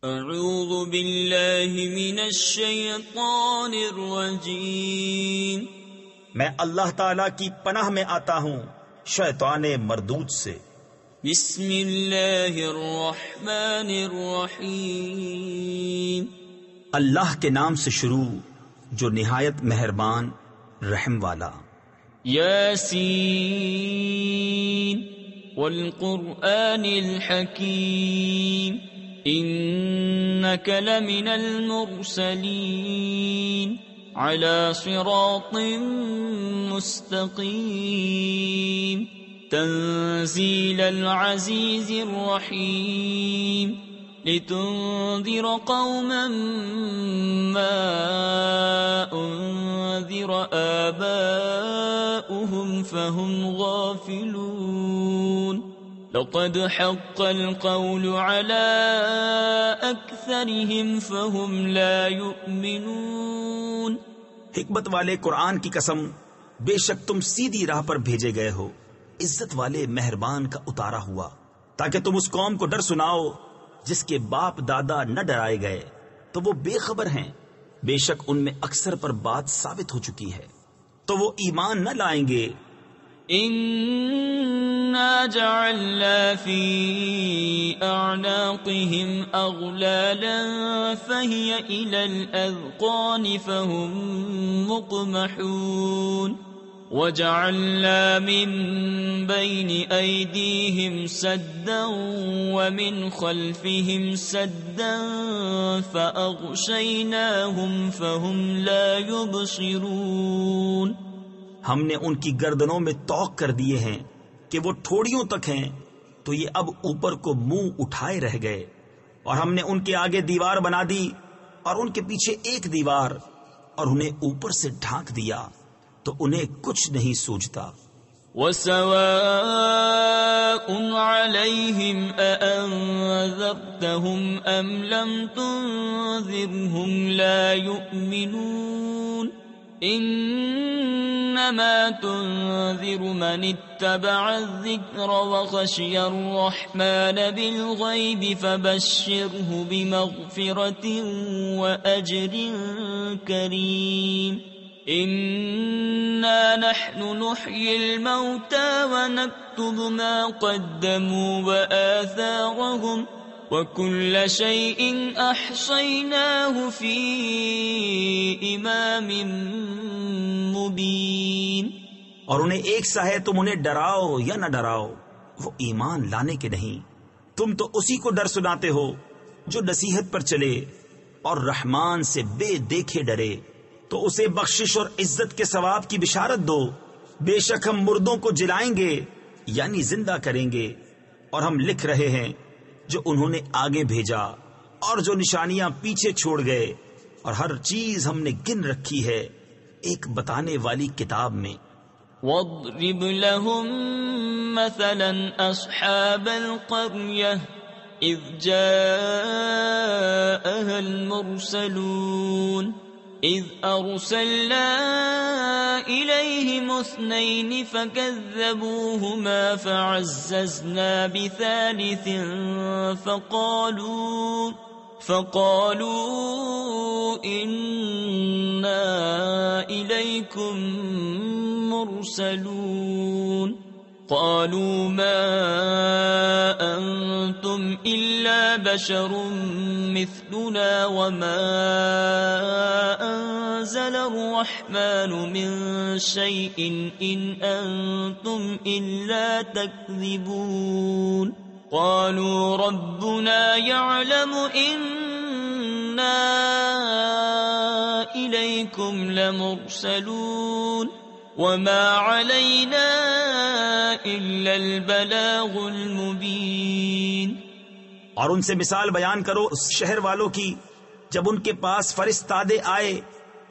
اعوذ باللہ من الشیطان الرجیم، میں اللہ تعالی کی پناہ میں آتا ہوں شیطان مردود سے۔ بسم اللہ الرحمن الرحیم، اللہ کے نام سے شروع جو نہایت مہربان رحم والا۔ یاسین والقرآن الحکیم انک لمن المرسلین علی صراط مستقیم تنزیل العزیز الرحیم لتنذر قوما ما انذر آباؤهم فهم غافلون لقد حق القول على أكثرهم فهم لا يؤمنون۔ حکمت والے قرآن کی قسم، بے شک تم سیدھی راہ پر بھیجے گئے ہو، عزت والے مہربان کا اتارا ہوا، تاکہ تم اس قوم کو ڈر سناؤ جس کے باپ دادا نہ ڈرائے گئے تو وہ بے خبر ہیں۔ بے شک ان میں اکثر پر بات ثابت ہو چکی ہے تو وہ ایمان نہ لائیں گے۔ اِنَّا جَعَلْنَا فِي أَعْنَاقِهِمْ أَغْلَالًا فَهِيَ إِلَى الْأَذْقَانِ فَهُمْ مُقْمَحُونَ وَجَعَلْنَا مِنْ بَيْنِ أَيْدِيهِمْ سَدًّا وَمِنْ خَلْفِهِمْ سَدًّا فَأَغْشَيْنَاهُمْ فَهُمْ لَا يُبْصِرُونَ۔ ہم نے ان کی گردنوں میں طوق کر دیے ہیں کہ وہ ٹھوڑیوں تک ہیں، تو یہ اب اوپر کو منہ اٹھائے رہ گئے، اور ہم نے ان کے آگے دیوار بنا دی اور ان کے پیچھے ایک دیوار، اور انہیں اوپر سے ڈھانک دیا تو انہیں کچھ نہیں سوجتا۔ وَسَوَاءٌ عَلَيْهِمْ أَأَنذَرْتَهُمْ أَمْ لَمْ تُنذِرْهُمْ لَا يُؤْمِنُونَ انما تنذر من اتبع الذکر وخشی الرحمن بالغیب فبشره بمغفرة واجر کریم انا نحن نحیی الموتى ونکتب ما قدموا وآثارهم وَكُلَّ شَيْءٍ أَحْصَيْنَاهُ فِي إِمَامٍ مُبِينٍ۔ اور انہیں ایک سا ہے، تم انہیں ڈراؤ یا نہ ڈراؤ، وہ ایمان لانے کے نہیں۔ تم تو اسی کو ڈر سناتے ہو جو نصیحت پر چلے اور رحمان سے بے دیکھے ڈرے، تو اسے بخشش اور عزت کے ثواب کی بشارت دو۔ بے شک ہم مردوں کو جلائیں گے یعنی زندہ کریں گے، اور ہم لکھ رہے ہیں جو انہوں نے آگے بھیجا اور جو نشانیاں پیچھے چھوڑ گئے، اور ہر چیز ہم نے گن رکھی ہے ایک بتانے والی کتاب میں۔ وَاضْرِبْ لَهُمْ مَثَلًا أَصْحَابَ الْقَرْيَةِ إِذْ جَاءَهَا الْمُرْسَلُونَ إِذْ أَرْسَلْنَا إِلَيْهِمُ اثْنَيْنِ فَكَذَّبُوهُمَا فَعَزَّزْنَا بِثَالِثٍ فَقَالُوا إِنَّا إِلَيْكُمْ مُرْسَلُونَ قالوا ما أنتم إلا بشر مثلنا وما أنزل الرحمن من شيء إن أنتم إلا تكذبون قالوا ربنا يعلم إنا إليكم لمرسلون وما علينا إلا البلاغ المبين۔ اور ان سے مثال بیان کرو اس شہر والوں کی جب ان کے پاس فرستادے آئے،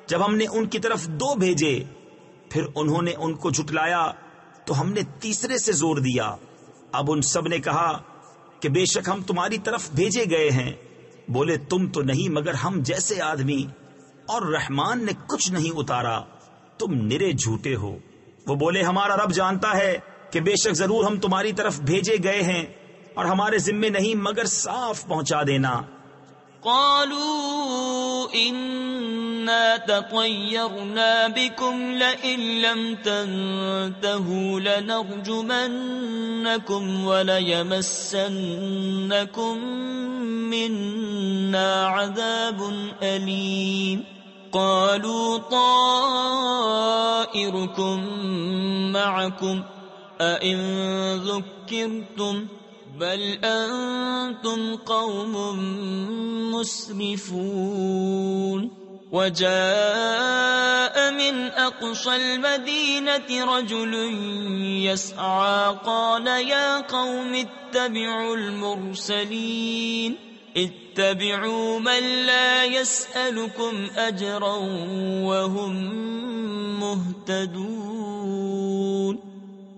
جب ہم نے ان کی طرف 2 بھیجے، پھر انہوں نے ان کو جھٹلایا تو ہم نے تیسرے سے زور دیا۔ اب ان سب نے کہا کہ بے شک ہم تمہاری طرف بھیجے گئے ہیں۔ بولے تم تو نہیں مگر ہم جیسے آدمی، اور رحمان نے کچھ نہیں اتارا، تم نرے جھوٹے ہو۔ وہ بولے ہمارا رب جانتا ہے کہ بے شک ضرور ہم تمہاری طرف بھیجے گئے ہیں، اور ہمارے ذمے نہیں مگر صاف پہنچا دینا۔ قالوا إنا تطيرنا بكم لئن لم تنتهوا لنرجمنكم وليمسنكم منا عذاب أليم قالوا طائركم معكم أئن ذكرتم بل أنتم قوم مسرفون وجاء من أقصى المدينة رجل يسعى قال يا قوم اتبعوا المرسلين اتبعوا من لا يسألكم أجرا وهم مهتدون.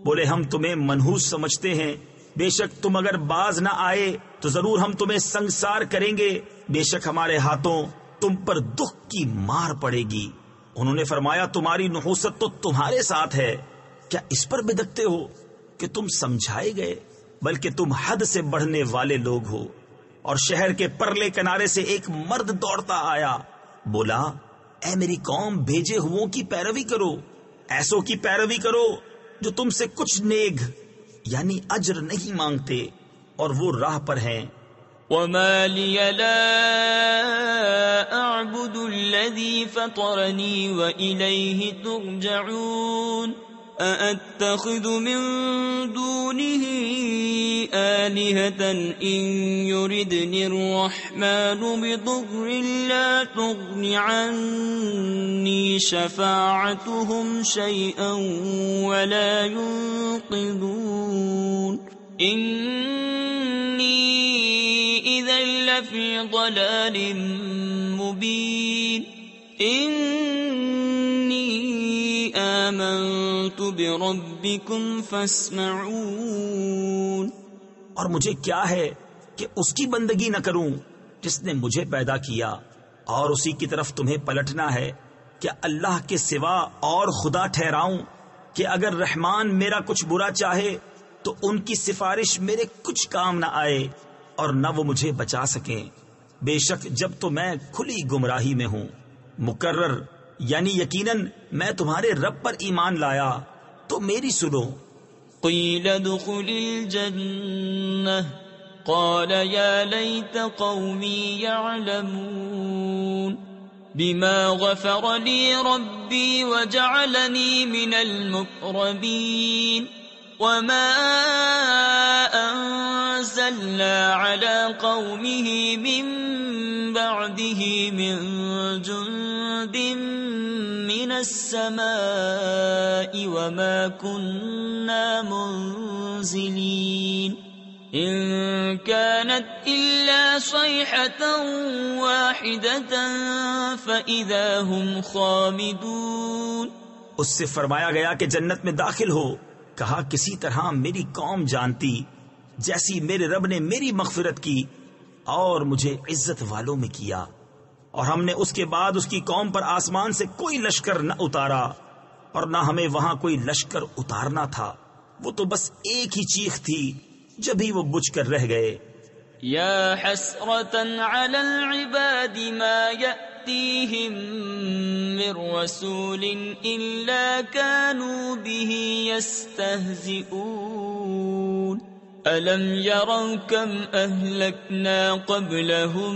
بولے ہم تمہیں منحوس سمجھتے ہیں، بے شک تم اگر باز نہ آئے تو ضرور ہم تمہیں سنگسار کریں گے، بے شک ہمارے ہاتھوں تم پر دکھ کی مار پڑے گی. انہوں نے فرمایا تمہاری نحوست تو تمہارے ساتھ ہے، کیا اس پر بدکتے ہو کہ تم سمجھائے گئے؟ بلکہ تم حد سے بڑھنے والے لوگ ہو. اور شہر کے پرلے کنارے سے ایک مرد دوڑتا آیا، بولا اے میری قوم، بھیجے ہوں کی پیروی کرو، ایسوں کی پیروی کرو جو تم سے کچھ نیگ یعنی اجر نہیں مانگتے اور وہ راہ پر ہیں. وما لي لا أعبد الذي فطرني وإليه ترجعون أأتخذ من دونه آلهة إن يردني الرحمن بضر لا تغن عني شفاعتهم شيئا ولا ينقذون إني إذا لفي ضلال مبين إني آمنت بربكم فاسمعون. اور مجھے کیا ہے کہ اس کی بندگی نہ کروں جس نے مجھے پیدا کیا، اور اسی کی طرف تمہیں پلٹنا ہے. کیا اللہ کے سوا اور خدا ٹھہراؤں کہ اگر رحمان میرا کچھ برا چاہے تو ان کی سفارش میرے کچھ کام نہ آئے اور نہ وہ مجھے بچا سکیں. بے شک جب تو میں کھلی گمراہی میں ہوں. مقرر یعنی یقیناً میں تمہارے رب پر ایمان لایا تو میری سنو. قیل ادخل الجنة قال یا لیت قومی یعلمون بما غفر لی ربی وجعلنی من المقربین وما أنزلنا على قومه من بعده من جند من السماء وما كنا منزلين إن كانت إلا صيحة واحدة فإذا هم خامدون. اس سے فرمایا گیا کہ جنت میں داخل ہو. کہا کسی طرح میری قوم جانتی جیسی میرے رب نے میری مغفرت کی اور مجھے عزت والوں میں کیا، اور ہم نے اس کے بعد اس کی قوم پر آسمان سے کوئی لشکر نہ اتارا اور نہ ہمیں وہاں کوئی لشکر اتارنا تھا. وہ تو بس ایک ہی چیخ تھی جب ہی وہ بجھ کر رہ گئے. یا حسرة علی العباد ما يأتيهم من رسول إلا كانوا به يستهزئون ألم يروا كم أهلكنا قبلهم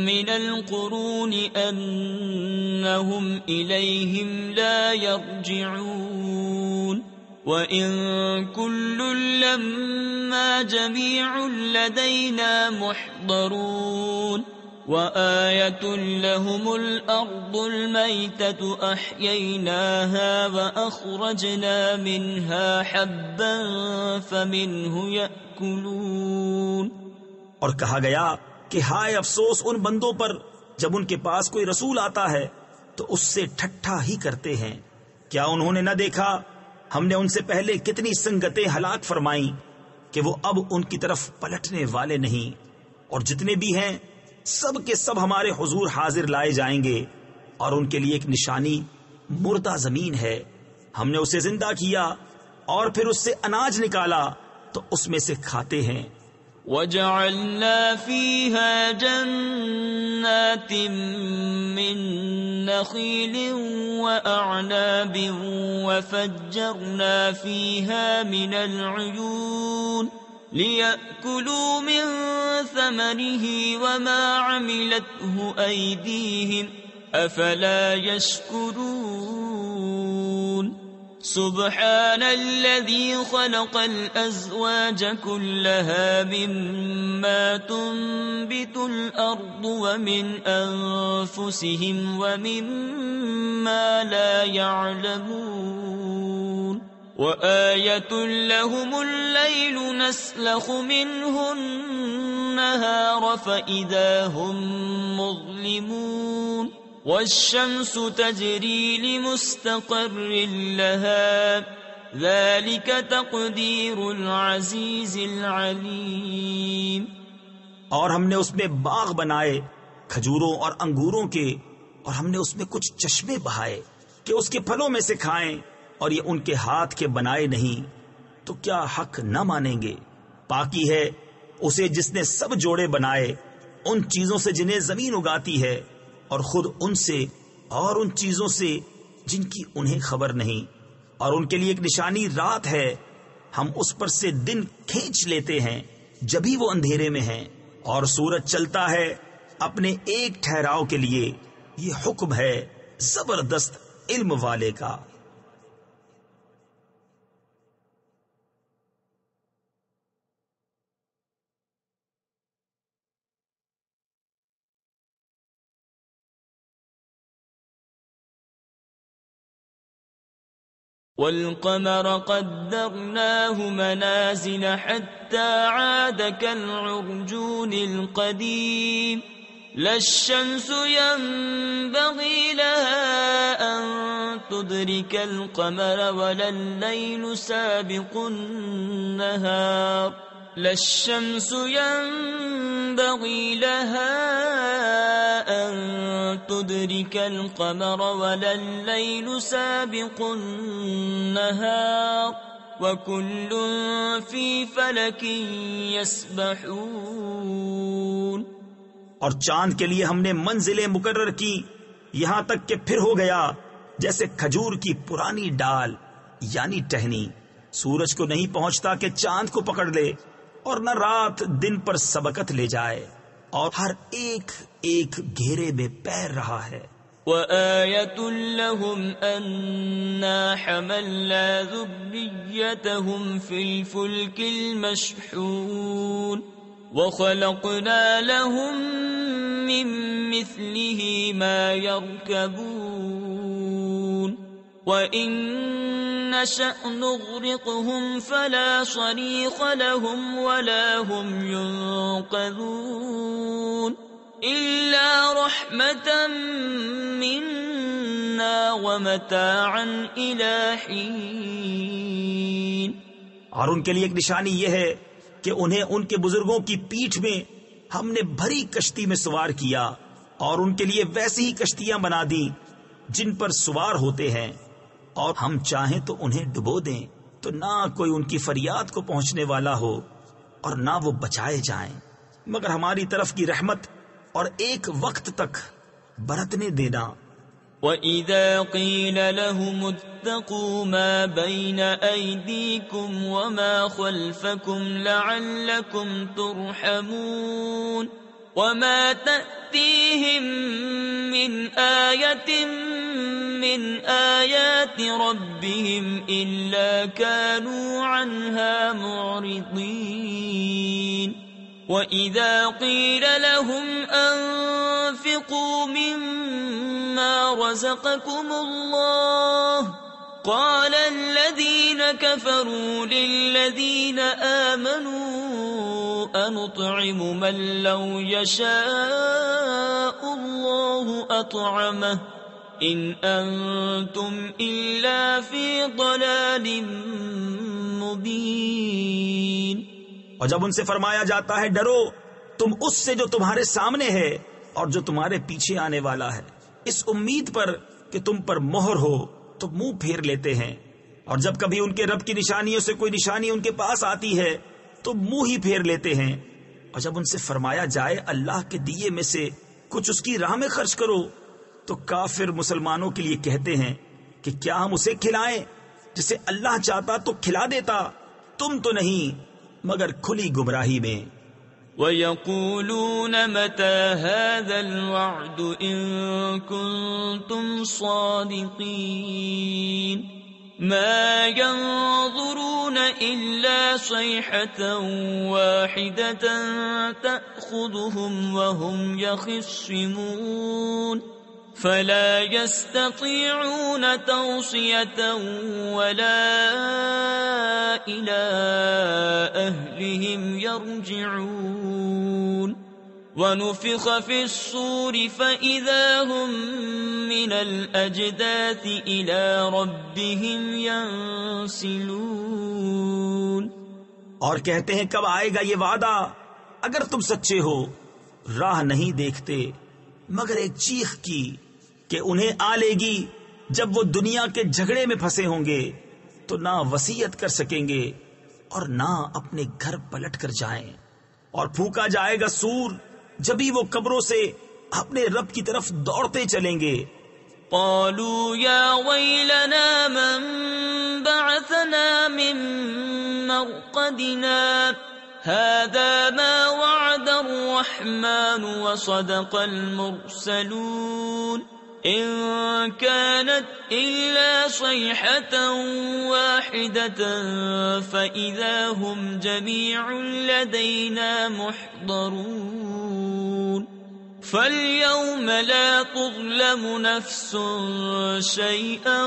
من القرون أنهم إليهم لا يرجعون وَإِن كُلٌّ لَّمَّا جَمِيعٌ لَّدَيْنَا مُحْضَرُونَ وَآيَةٌ لَّهُمُ الْأَرْضُ الْمَيْتَةُ أَحْيَيْنَاهَا وَأَخْرَجْنَا مِنْهَا حَبًّا فَمِنْهُ يَأْكُلُونَ. اور کہا گیا کہ ہائے افسوس ان بندوں پر جب ان کے پاس کوئی رسول آتا ہے تو اس سے ٹھٹھا ہی کرتے ہیں. کیا انہوں نے نہ دیکھا ہم نے ان سے پہلے کتنی سنگتیں ہلاک فرمائیں کہ وہ اب ان کی طرف پلٹنے والے نہیں، اور جتنے بھی ہیں سب کے سب ہمارے حضور حاضر لائے جائیں گے، اور ان کے لیے ایک نشانی مردہ زمین ہے. ہم نے اسے زندہ کیا اور پھر اس سے اناج نکالا تو اس میں سے کھاتے ہیں. وَجَعَلْنَا فِيهَا جَنَّاتٍ مِّن نَّخِيلٍ وَأَعْنَابٍ وَفَجَّرْنَا فِيهَا مِنَ الْعُيُونِ لِيَأْكُلُوا مِن ثَمَرِهِ وَمَا عَمِلَتْهُ أَيْدِيهِمْ أَفَلَا يَشْكُرُونَ سبحان الذي خلق الأزواج كلها مما تنبت الأرض ومن أنفسهم ومما لا يعلمون وآية لهم الليل نسلخ منه النهار فإذا هم مظلمون والشمس تجري لمستقر لها ذلك تقدیر العزیز العلیم. اور ہم نے اس میں باغ بنائے کھجوروں اور انگوروں کے، اور ہم نے اس میں کچھ چشمے بہائے کہ اس کے پھلوں میں سے کھائیں، اور یہ ان کے ہاتھ کے بنائے نہیں، تو کیا حق نہ مانیں گے؟ پاکی ہے اسے جس نے سب جوڑے بنائے ان چیزوں سے جنہیں زمین اگاتی ہے، اور خود ان سے اور ان چیزوں سے جن کی انہیں خبر نہیں. اور ان کے لیے ایک نشانی رات ہے، ہم اس پر سے دن کھینچ لیتے ہیں جبھی وہ اندھیرے میں ہیں، اور سورج چلتا ہے اپنے ایک ٹھہراؤ کے لیے. یہ حکم ہے زبردست علم والے کا. والقمر قدرناه منازل حتى عاد كالعرجون القديم لا الشمس ينبغي لها أن تدرك القمر ولا الليل سابق النهار لا الشمس ينبغي لها أن تدرك القمر ولا الليل سابق النهار وكل في فلك يسبحون. اور چاند کے لیے ہم نے منزلیں مقرر کی یہاں تک کہ پھر ہو گیا جیسے کھجور کی پرانی ڈال یعنی ٹہنی. سورج کو نہیں پہنچتا کہ چاند کو پکڑ لے، اور نہ رات دن پر سبقت لے جائے، اور ہر ایک ایک گھیرے میں پیر رہا ہے. وَآيَةٌ لَهُمْ أَنَّا حَمَلْنَا ذُرِّيَّتَهُمْ فِي الْفُلْكِ الْمَشْحُونِ وَخَلَقْنَا لَهُم مِّن مِّثْلِهِ مَا يَرْكَبُونَ وَإِن نَّشَأْ نُغْرِقْهُمْ فَلَا صَرِيخَ لَهُمْ وَلَا هُمْ يُنقَذُونَ إِلَّا رَحْمَةً مِّنَّا وَمَتَاعًا إِلَى حِينٍ. اور ان کے لیے ایک نشانی یہ ہے کہ انہیں ان کے بزرگوں کی پیٹھ میں ہم نے بھری کشتی میں سوار کیا، اور ان کے لیے ویسی ہی کشتیاں بنا دی جن پر سوار ہوتے ہیں، اور ہم چاہیں تو انہیں ڈبو دیں تو نہ کوئی ان کی فریاد کو پہنچنے والا ہو اور نہ وہ بچائے جائیں مگر ہماری طرف کی رحمت اور ایک وقت تک برتنے دینا. وَإِذَا قِيلَ لَهُمُ اتَّقُوا مَا بَيْنَ أَيْدِيكُمْ وَمَا خَلْفَكُمْ لَعَلَّكُمْ تُرْحَمُونَ وَمَا تَأْتِيهِمْ مِنْ آيَةٍ مِّنْ آيَاتِ رَبِّهِمْ إِلَّا كَانُوا عَنْهَا مُعْرِضِينَ. وَإِذَا قِيلَ لَهُمْ أَنفِقُوا مِمَّا رَزَقَكُمُ اللَّهُ قَالَ الَّذِينَ كَفَرُوا لِلَّذِينَ آمَنُوا أَنُطْعِمُ مَن لَّوْ يَشَاءُ اللَّهُ أَطْعَمَهُ إِنْ أَنتُمْ إِلَّا فِي ضَلَالٍ مُّبِينٍ. اور جب ان سے فرمایا جاتا ہے ڈرو تم اس سے جو تمہارے سامنے ہے اور جو تمہارے پیچھے آنے والا ہے، اس امید پر کہ تم پر مہر ہو تو منہ پھیر لیتے ہیں، اور جب کبھی ان کے رب کی نشانیوں سے کوئی نشانی ان کے پاس آتی ہے تو منہ ہی پھیر لیتے ہیں. اور جب ان سے فرمایا جائے اللہ کے دیے میں سے کچھ اس کی راہ میں خرچ کرو تو کافر مسلمانوں کے لیے کہتے ہیں کہ کیا ہم اسے کھلائیں جسے اللہ چاہتا تو کھلا دیتا، تم تو نہیں مگر کھلی گمراہی میں۔ وَيَقُولُونَ مَتَى هَذَا الْوَعْدُ إِن كُنتُمْ صَادِقِينَ مَا يَنظُرُونَ إِلَّا صَيْحَةً وَاحِدَةً تَأْخُذُهُمْ وَهُمْ يَخِصِّمُونَ فَلَا يَسْتَطِيعُونَ تَوْصِيَةً وَلَا إِلَى أَهْلِهِمْ يَرْجِعُونَ وَنُفِخَ فِي الصُّورِ فَإِذَا هُمْ مِنَ الْأَجْدَاثِ إِلَى رَبِّهِمْ يَنسِلُونَ۔ اور کہتے ہیں کب آئے گا یہ وعدہ؟ اگر تم سچے ہو راہ نہیں دیکھتے مگر ایک چیخ کی کہ انہیں آ لے گی جب وہ دنیا کے جھگڑے میں پھنسے ہوں گے تو نہ وصیت کر سکیں گے اور نہ اپنے گھر پلٹ کر جائیں، اور پھونکا جائے گا سور، جبھی وہ قبروں سے اپنے رب کی طرف دوڑتے چلیں گے۔ قالوا يا ويلنا من بعثنا من مرقدنا هذا ما وعد الرحمن وصدق المرسلون إن كانت إلا صيحة واحدة فإذا هم جميع لدينا محضرون فاليوم لا تظلم نفس شيئا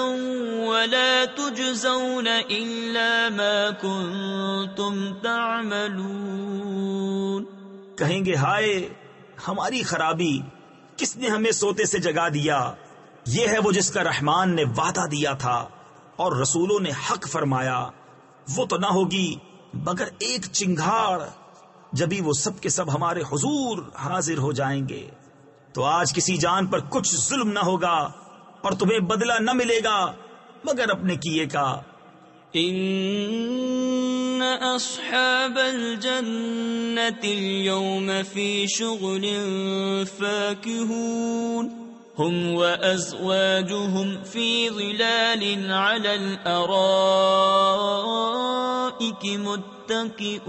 ولا تجزون إلا ما كنتم تعملون۔ کہیں گے ہائے ہماری خرابی، کس نے ہمیں سوتے سے جگا دیا؟ یہ ہے وہ جس کا رحمان نے وعدہ دیا تھا اور رسولوں نے حق فرمایا، وہ تو نہ ہوگی مگر ایک چنگھاڑ، جبھی وہ سب کے سب ہمارے حضور حاضر ہو جائیں گے۔ تو آج کسی جان پر کچھ ظلم نہ ہوگا اور تمہیں بدلہ نہ ملے گا مگر اپنے کیے کا۔ ان اصحاب الجنة اليوم في شغل فاكهون هم وازواجهم في ظلال على الارائك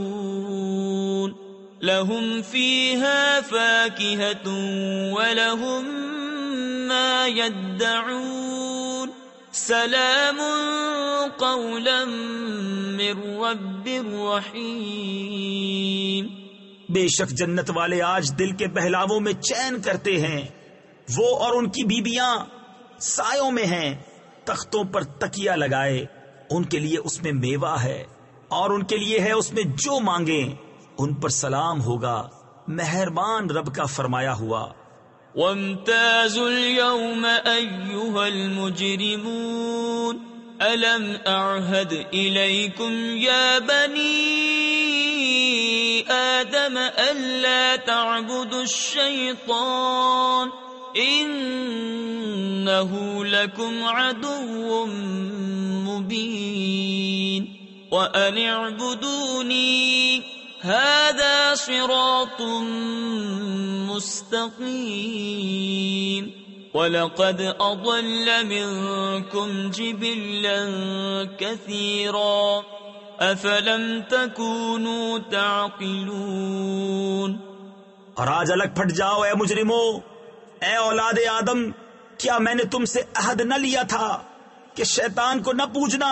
متكئون لهم فيها فاكهة ولهم ما يدعون سلام قولا من رب رحیم۔ بے شک جنت والے آج دل کے بہلاووں میں چین کرتے ہیں، وہ اور ان کی بیبیاں سایوں میں ہیں، تختوں پر تکیہ لگائے، ان کے لیے اس میں میوہ ہے اور ان کے لیے ہے اس میں جو مانگیں، ان پر سلام ہوگا مہربان رب کا فرمایا ہوا۔ وامتازوا اليوم أيها المجرمون ألم أعهد إليكم يا بني آدم ألا تعبدوا الشيطان إنه لكم عدو مبين وأن اعبدوني هذا صراط مستقيم وَلَقَدْ أَضَلَّ مِنكُمْ جِبِلًّا كَثِيرًا أَفَلَمْ تَكُونُوا تَعْقِلُونَ۔ اور آج الگ پھٹ جاؤ اے مجرمو، اے اولاد آدم، کیا میں نے تم سے عہد نہ لیا تھا کہ شیطان کو نہ پوجنا؟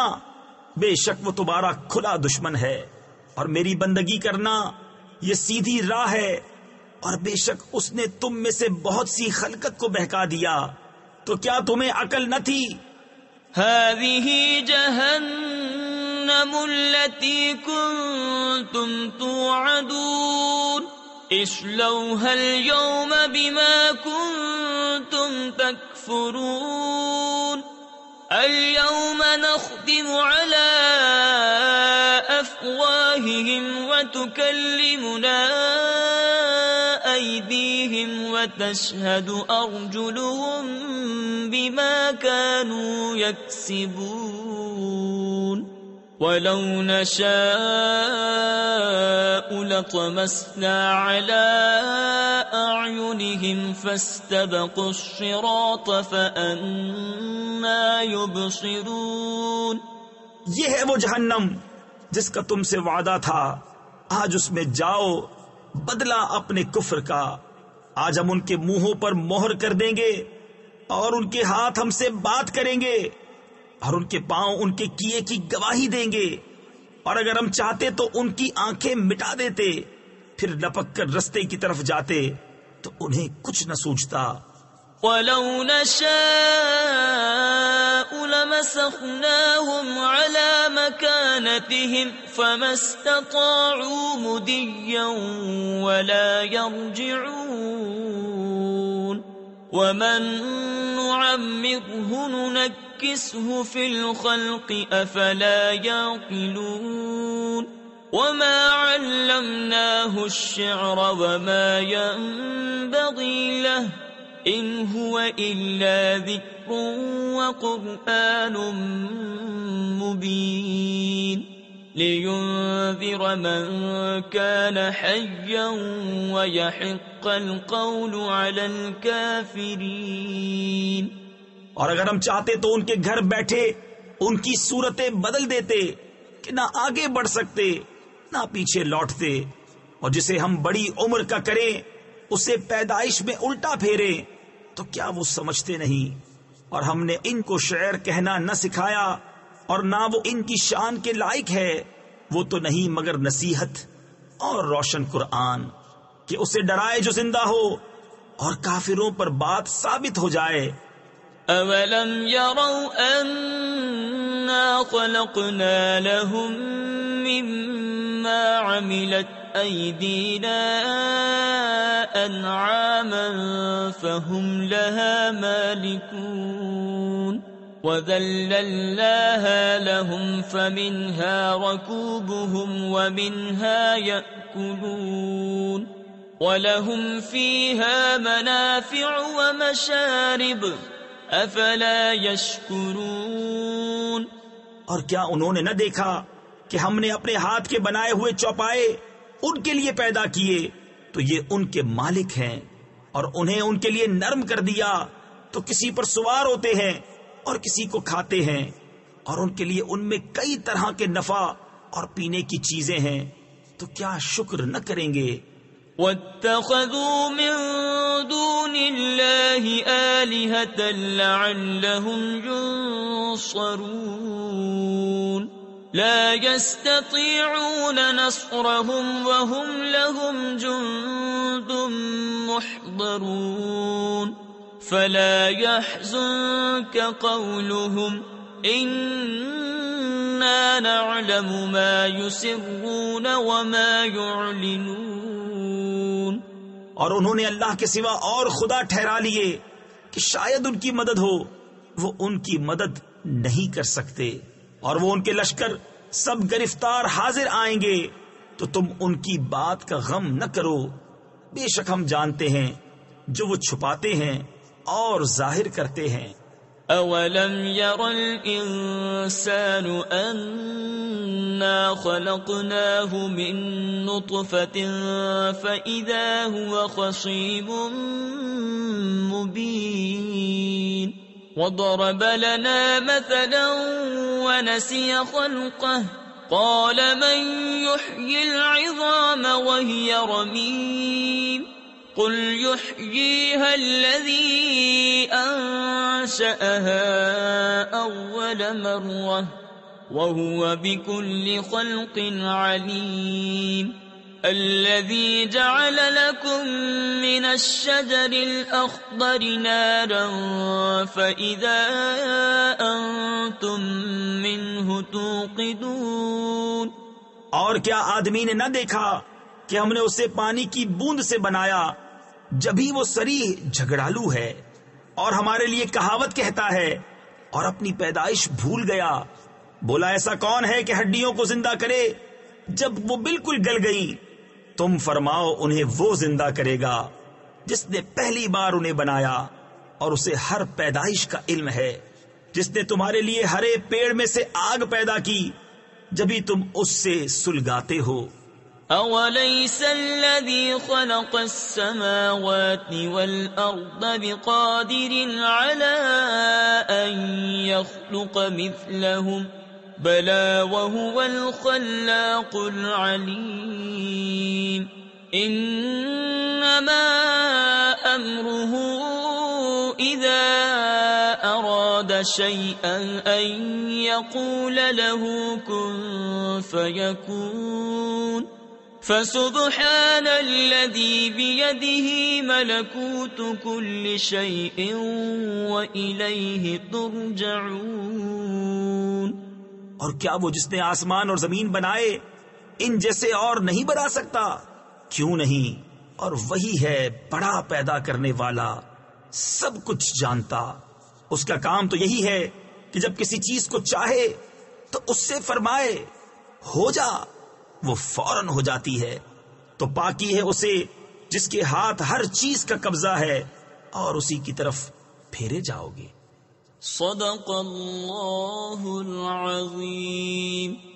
بے شک وہ تمہارا کھلا دشمن ہے، اور میری بندگی کرنا یہ سیدھی راہ ہے، اور بے شک اس نے تم میں سے بہت سی خلقت کو بہکا دیا، تو کیا تمہیں عقل نہ تھی؟ هذه جهنم التي كنتم توعدون اصلوها اليوم بما كنتم تكفرون اليوم نختم على أفواههم وتكلمنا أيديهم وتشهد أرجلهم بما كانوا يكسبون۔ وَلَوْ نَشَاءُ لَطَمَسْنَا عَلَىٰ أَعْيُنِهِمْ فَاسْتَبَقُوا الصِّرَاطَ فَأَنَّىٰ يُبْصِرُونَ۔ یہ ہے وہ جہنم جس کا تم سے وعدہ تھا، آج اس میں جاؤ، بدلہ اپنے کفر کا۔ آج ہم ان کے منہوں پر مہر کر دیں گے اور ان کے ہاتھ ہم سے بات کریں گے اور ان کے پاؤں ان کے کیے کی گواہی دیں گے، اور اگر ہم چاہتے تو ان کی آنکھیں مٹا دیتے، پھر لپک کر رستے کی طرف جاتے تو انہیں کچھ نہ سوچتا۔ وَلَوْ نَشَاءُ لَمَسَخْنَاهُمْ عَلَى مَكَانَتِهِمْ فَمَا اسْتَطَاعُوا مُضِيًّا وَلَا يَرْجِعُونَ وَمَن نُّعَمِّرْهُ نُنَكِّسْهُ فِي الْخَلْقِ أَفَلَا يَعْقِلُونَ وَمَا عَلَّمْنَاهُ الشِّعْرَ وَمَا يَنبَغِي لَهُ إِنْ هُوَ إِلَّا ذِكْرٌ وَقُرْآنٌ مُبِينٌ لِيُنذِرَ مَن كَانَ حَيًّا وَيَحِقَّ الْقَوْلُ عَلَى الْكَافِرِينَ۔ اور اگر ہم چاہتے تو ان کے گھر بیٹھے ان کی صورتیں بدل دیتے کہ نہ آگے بڑھ سکتے نہ پیچھے لوٹتے، اور جسے ہم بڑی عمر کا کریں اسے پیدائش میں الٹا پھیرے تو کیا وہ سمجھتے نہیں؟ اور ہم نے ان کو شعر کہنا نہ سکھایا اور نہ وہ ان کی شان کے لائق ہے، وہ تو نہیں مگر نصیحت اور روشن قرآن کہ اسے ڈرائے جو زندہ ہو اور کافروں پر بات ثابت ہو جائے۔ أَوَلَمْ يَرَوْا أَنَّا خَلَقْنَا لَهُم مِّمَّا عَمِلَتْ أَيْدِينَا أَنْعَامًا فَهُمْ لَهَا مَالِكُونَ وَذَلَّلْنَاهَا لَهُمْ فَمِنْهَا رَكُوبُهُمْ وَمِنْهَا يَأْكُلُونَ وَلَهُمْ فِيهَا مَنَافِعُ وَمَشَارِبُ أَفَلَا يَشْكُرُونَ۔ اور کیا انہوں نے نہ دیکھا کہ ہم نے اپنے ہاتھ کے بنائے ہوئے چوپائے ان کے لیے پیدا کیے تو یہ ان کے مالک ہیں، اور انہیں ان کے لیے نرم کر دیا تو کسی پر سوار ہوتے ہیں اور کسی کو کھاتے ہیں، اور ان کے لیے ان میں کئی طرح کے نفع اور پینے کی چیزیں ہیں، تو کیا شکر نہ کریں گے؟ وَاتَّخَذُوا مِن دُونِ اللَّهِ آلِهَةً لَعَلَّهُمْ يُنصَرُونَ لَا يَسْتَطِيعُونَ نَصْرَهُمْ وَهُمْ لَهُمْ جُندٌ مُحْضَرُونَ فَلَا يَحْزُنكَ قَوْلُهُمْ إِنَّا نَعْلَمُ مَا يُسِرُّونَ وَمَا يُعْلِنُونَ۔ اور انہوں نے اللہ کے سوا اور خدا ٹھہرا لیے کہ شاید ان کی مدد ہو، وہ ان کی مدد نہیں کر سکتے، اور وہ ان کے لشکر سب گرفتار حاضر آئیں گے، تو تم ان کی بات کا غم نہ کرو، بے شک ہم جانتے ہیں جو وہ چھپاتے ہیں اور ظاہر کرتے ہیں۔ أَوَلَمْ يَرَ الْإِنسَانُ أَنَّا خَلَقْنَاهُ مِن نُّطْفَةٍ فَإِذَا هُوَ خَصِيمٌ مُّبِينٌ وَضَرَبَ لَنَا مَثَلًا وَنَسِيَ خَلْقَهُ قَالَ مَن يُحْيِي الْعِظَامَ وَهِيَ رَمِيمٌ قُلْ يُحْيِيهَا الَّذِي أَنشَأَهَا أَوَّلَ مَرَّةٍ وَهُوَ بِكُلِّ خَلْقٍ عَلِيمٌ الَّذِي جَعَلَ لَكُم مِّنَ الشَّجَرِ الْأَخْضَرِ نَارًا فَإِذَا أَنتُم مِّنْهُ تُوقِدُونَ۔ اور کیا آدمی نے نہ دیکھا کہ ہم نے اسے پانی کی بوند سے بنایا، جبھی وہ صریح جھگڑالو ہے اور ہمارے لیے کہاوت کہتا ہے اور اپنی پیدائش بھول گیا۔ بولا ایسا کون ہے کہ ہڈیوں کو زندہ کرے جب وہ بالکل گل گئی؟ تم فرماؤ انہیں وہ زندہ کرے گا جس نے پہلی بار انہیں بنایا، اور اسے ہر پیدائش کا علم ہے، جس نے تمہارے لیے ہرے پیڑ میں سے آگ پیدا کی جبھی تم اس سے سلگاتے ہو۔ أوليس الذي خلق السماوات والأرض بقادر على أن يخلق مثلهم بلى وهو الخلاق العليم إنما أمره إذا أراد شيئا أن يقول له كن فيكون فسبحان الذي بيده ملكوت كل شيء وإليه ترجعون۔ اور کیا وہ جس نے آسمان اور زمین بنائے ان جیسے اور نہیں بنا سکتا؟ کیوں نہیں؟ اور وہی ہے بڑا پیدا کرنے والا، سب کچھ جانتا۔ اس کا کام تو یہی ہے کہ جب کسی چیز کو چاہے تو اس سے فرمائے ہو جا، وہ فوراً ہو جاتی ہے۔ تو پاکی ہے اسے جس کے ہاتھ ہر چیز کا قبضہ ہے، اور اسی کی طرف پھیرے جاؤ گے۔ صدق اللہ العظیم۔